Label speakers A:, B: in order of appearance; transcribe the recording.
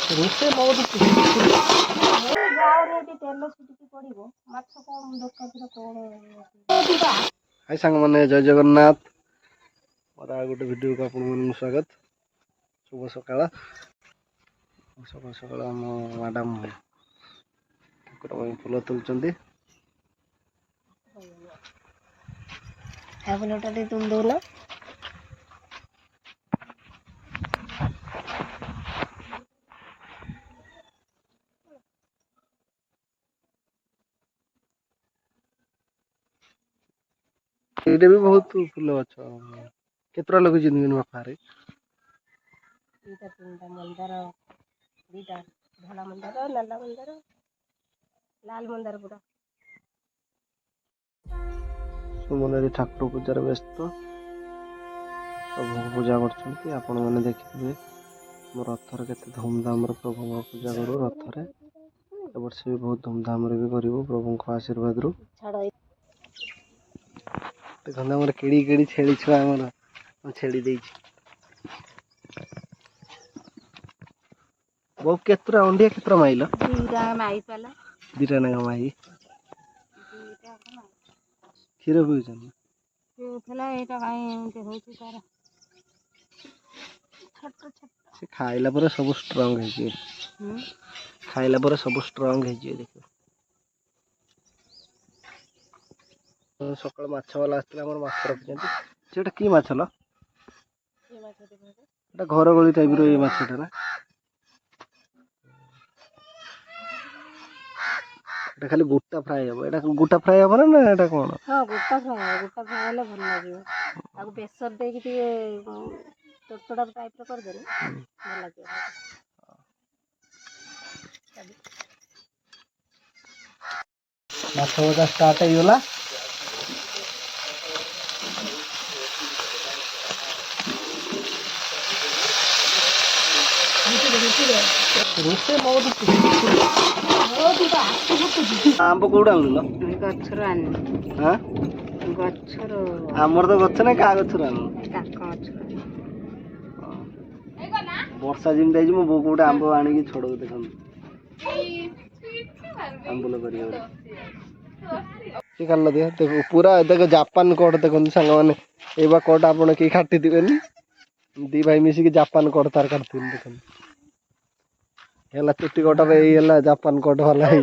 A: ରୋଷେଇ ବହୁତ हाय सांग मैंने जय जगन्नाथ और आ गोटे वीडियो को आपन स्वागत। शुभ सकाळ सकाळ सकाळ आम मैडम फूल तुलचंदी
B: फूलटा तुम दौन
A: ये भी बहुत फूल अच्छा केतरा लगे बापारे
B: मंदार दीटा धला मंदार नाला मंदार लाल मंदार पूरा
A: सुमन ठाकुर पूजार व्यस्त प्रभु पूजा करछंती आपण माने देखिबे रथर केते धूमधाम प्रभु पूजा करू रथरे ए वर्ष भी बहुत धूमधाम रे भी करिवो प्रभु को आशीर्वाद रु देखंदा हमर केड़ी केड़ी छेड़ी छुआ हमर छेड़ी देछि बहुत केतरा अंडिया केतरा माइला
B: दीटा माई पाला
A: दीटा ना माई क्षीर पिउछन
B: थला एटा काई एमते होछि तारा छोट छोट
A: से खाइला पर सब स्ट्रांग है जी खाइला पर सब स्ट्रांग है जी देखो सकाळ माछ वाला आस्तिला हमर माछ रखिजंती सेटा की माछ ल
B: ये माछ देखो
A: एटा घर गली टाइप रो ये माछटा ना एटा खाली गोटा फ्राई हबो एटा गोटा फ्राई हबो ना एटा कोन
B: हां गोटा फ्राई हेले भल लागियो आगु बेसर दे कि तोड़ा टाइप रो कर देनी भल लागियो
A: माछ भजा स्टार्ट हो गला रोसे बहुत आंब कोड आनल
B: गछर आन
A: हां
B: गछर
A: हमर तो गछ ना का गछर आनल
B: काका गछर
A: वर्षा जिम दाई मो बो कोड आंब आनी की छोड़ो देखन आंबुल करियो की कल्ला दे देखो पूरा देखो जापान कोड देखो संग माने एबा कोड आपण की खाटी दिबेनी दी भाई मिसी के जापान कोड तार काटथिन देखन हेला चुट्टी कोटा पे एला जापान कोड वाला है